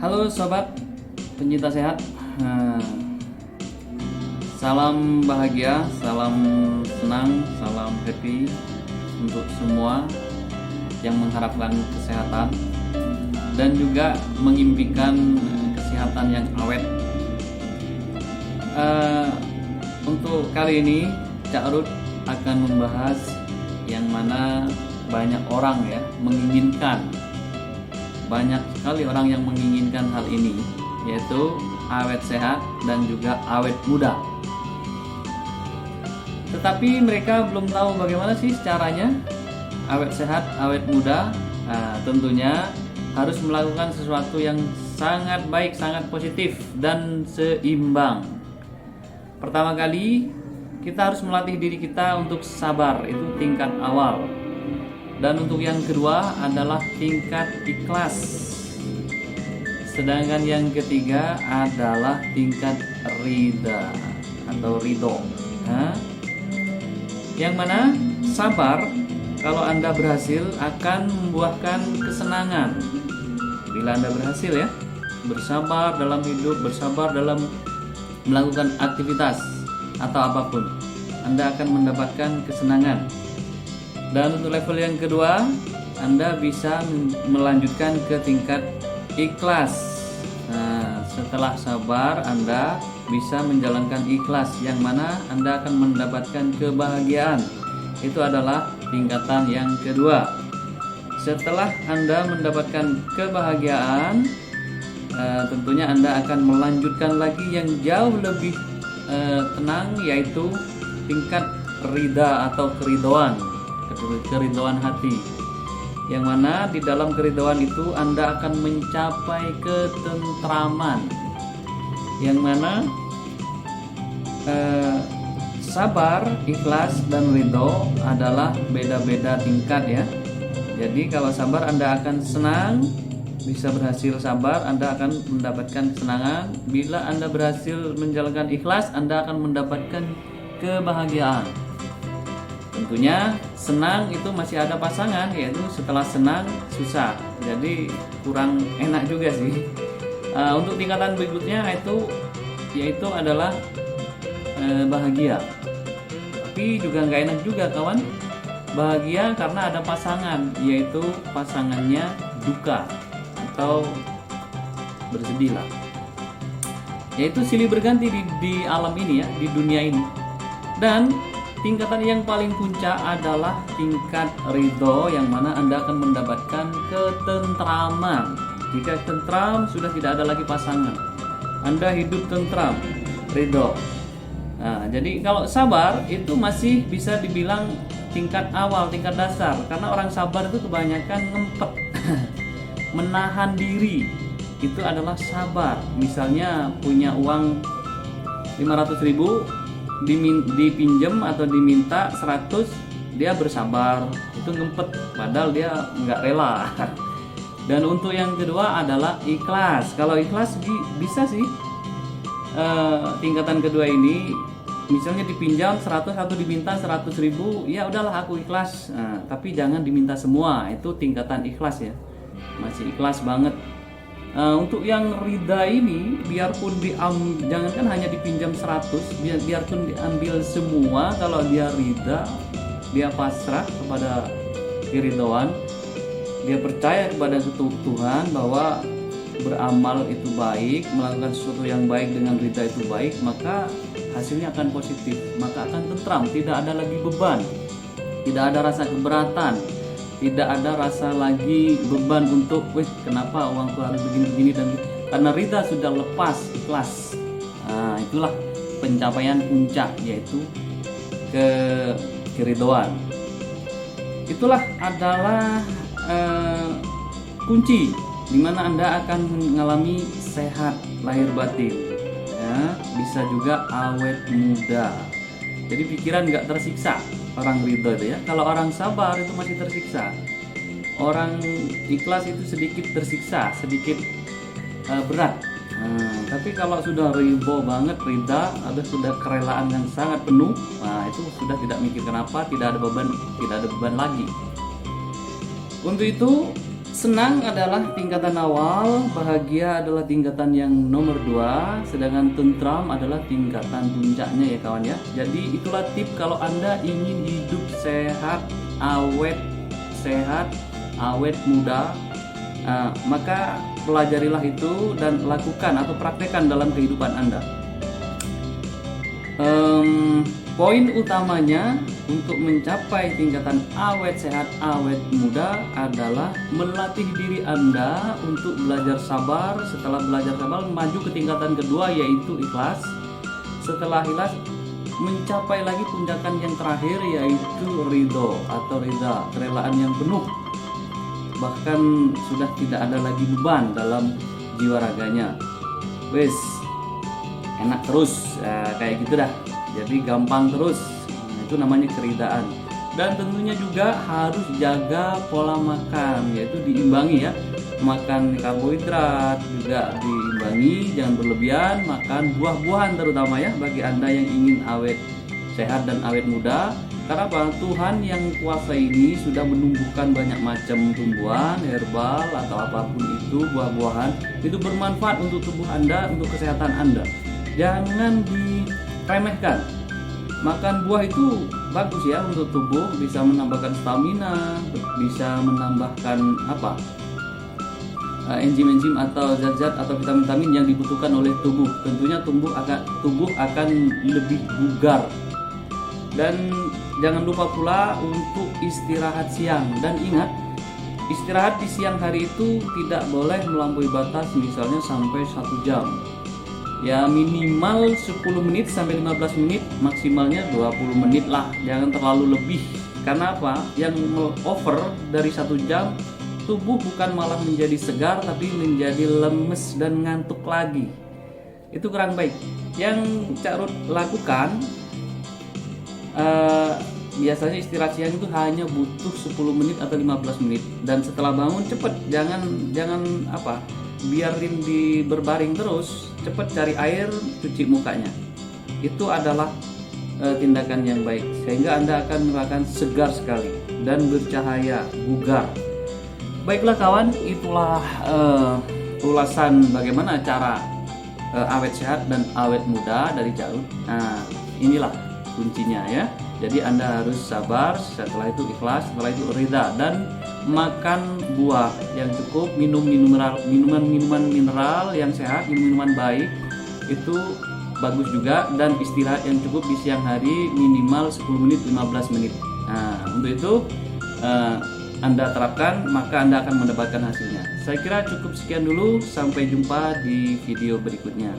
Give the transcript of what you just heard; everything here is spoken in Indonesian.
Halo sobat pencinta sehat. Nah, salam bahagia, salam senang, salam happy untuk semua yang mengharapkan kesehatan dan juga mengimpikan kesehatan yang awet. Untuk kali ini Cak Rud akan membahas yang mana banyak orang ya menginginkan. Banyak sekali orang yang menginginkan hal ini, yaitu awet sehat dan juga awet muda. Tetapi mereka belum tahu bagaimana sih caranya awet sehat, awet muda. Nah, tentunya harus melakukan sesuatu yang sangat baik, sangat positif dan seimbang. Pertama kali, kita harus melatih diri kita untuk sabar, itu tingkat awal. Dan untuk yang kedua adalah tingkat ikhlas. Sedangkan yang ketiga adalah tingkat ridha atau ridho. Nah, yang mana sabar kalau Anda berhasil akan membuahkan kesenangan. Bila Anda berhasil ya, bersabar dalam hidup, bersabar dalam melakukan aktivitas atau apapun, Anda akan mendapatkan kesenangan. Dan untuk level yang kedua, Anda bisa melanjutkan ke tingkat ikhlas. Nah, setelah sabar, Anda bisa menjalankan ikhlas, yang mana Anda akan mendapatkan kebahagiaan. Itu adalah tingkatan yang kedua. Setelah Anda mendapatkan kebahagiaan, tentunya Anda akan melanjutkan lagi yang jauh lebih tenang, yaitu tingkat ridha atau keridhoan hati, yang mana di dalam keridhoan itu Anda akan mencapai ketentraman, yang mana sabar, ikhlas, dan ridho adalah beda-beda tingkat ya. Jadi kalau sabar Anda akan senang, bisa berhasil sabar Anda akan mendapatkan kesenangan. Bila Anda berhasil menjalankan ikhlas, Anda akan mendapatkan kebahagiaan. Tentunya senang itu masih ada pasangan, yaitu setelah senang susah, jadi kurang enak juga sih. Untuk tingkatan berikutnya yaitu adalah bahagia. Tapi juga nggak enak juga kawan. Bahagia karena ada pasangan, yaitu pasangannya duka atau bersedih lah. Yaitu silih berganti di alam ini ya, di dunia ini. Dan tingkatan yang paling puncak adalah tingkat ridho, yang mana Anda akan mendapatkan ketentraman. Jika tentram, sudah tidak ada lagi pasangan, Anda hidup tentram, ridho. Nah, jadi kalau sabar itu masih bisa dibilang tingkat awal, tingkat dasar, karena orang sabar itu kebanyakan ngempet menahan diri, itu adalah sabar. Misalnya punya uang 500.000, dipinjam atau diminta 100, dia bersabar, itu ngempet, padahal dia nggak rela. Dan untuk yang kedua adalah ikhlas. Kalau ikhlas bisa sih, tingkatan kedua ini, misalnya dipinjam 100 atau diminta 100.000, ya udahlah aku ikhlas. Nah, tapi jangan diminta semua, itu tingkatan ikhlas ya, masih ikhlas banget. Untuk yang ridha ini, biarpun jangankan hanya dipinjam 100, biarpun diambil semua, kalau dia ridha, dia pasrah kepada keridhaan, dia percaya kepada Tuhan bahwa beramal itu baik, melakukan sesuatu yang baik dengan ridha itu baik, maka hasilnya akan positif, maka akan tentram, tidak ada lagi beban, tidak ada rasa keberatan, tidak ada rasa lagi beban untuk kenapa uangku harus begini-begini, dan karena ridha sudah lepas, ikhlas. Nah, itulah pencapaian puncak, yaitu keridhoan. Itulah adalah kunci dimana Anda akan mengalami sehat lahir batin ya, bisa juga awet muda. Jadi pikiran nggak tersiksa. Orang ridho itu ya. Kalau orang sabar itu masih tersiksa. Orang ikhlas itu sedikit tersiksa, sedikit berat. Tapi kalau sudah ridho banget, sudah kerelaan yang sangat penuh, nah itu sudah tidak mikir kenapa, tidak ada beban lagi. Untuk itu Senang adalah tingkatan awal, bahagia adalah tingkatan yang nomor 2, sedangkan tentram adalah tingkatan puncaknya ya kawan ya. Jadi itulah tip kalau Anda ingin hidup sehat, awet muda, maka pelajarilah itu dan lakukan atau praktekkan dalam kehidupan Anda. Poin utamanya untuk mencapai tingkatan awet sehat, awet muda adalah melatih diri Anda untuk belajar sabar. Setelah belajar sabar, maju ke tingkatan kedua yaitu ikhlas. Setelah ikhlas, mencapai lagi puncakan yang terakhir yaitu ridho atau ridha, kerelaan yang penuh. Bahkan sudah tidak ada lagi beban dalam jiwa raganya. Wes, enak terus, kayak gitu dah. Jadi gampang terus, itu namanya keridaan. Dan tentunya juga harus jaga pola makan, yaitu diimbangi ya. Makan karbohidrat juga diimbangi, jangan berlebihan. Makan buah-buahan terutama ya bagi Anda yang ingin awet sehat dan awet muda. Karena apa? Tuhan yang kuasa ini sudah menumbuhkan banyak macam tumbuhan, herbal atau apapun itu, buah-buahan itu bermanfaat untuk tubuh Anda, untuk kesehatan Anda. Jangan diremehkan. Makan buah itu bagus ya untuk tubuh, bisa menambahkan stamina, bisa menambahkan enzim-enzim atau zat-zat atau vitamin-vitamin yang dibutuhkan oleh tubuh. Tentunya tubuh akan lebih bugar. Dan jangan lupa pula untuk istirahat siang. Dan ingat, istirahat di siang hari itu tidak boleh melampaui batas, misalnya sampai 1 jam. Ya minimal 10 menit sampai 15 menit, maksimalnya 20 menit lah, jangan terlalu lebih. Karena apa? Yang over dari 1 jam, tubuh bukan malah menjadi segar, tapi menjadi lemes dan ngantuk lagi. Itu kurang baik. Yang Cak Ruth lakukan, biasanya istirahat siang itu hanya butuh 10 menit atau 15 menit. Dan setelah bangun cepet, jangan biarin berbaring terus, cepet cari air, cuci mukanya. Itu adalah tindakan yang baik, sehingga Anda akan merasakan segar sekali dan bercahaya, bugar. Baiklah kawan, itulah ulasan bagaimana cara awet sehat dan awet muda dari Cak Ruth. Nah, inilah kuncinya ya. Jadi Anda harus sabar, setelah itu ikhlas, setelah itu ridha, dan makan buah yang cukup, minum minuman mineral yang sehat, minuman baik itu bagus juga, dan istirahat yang cukup di siang hari minimal 10 menit 15 menit. Nah, untuk itu Anda terapkan, maka Anda akan mendapatkan hasilnya. Saya kira cukup sekian dulu, sampai jumpa di video berikutnya.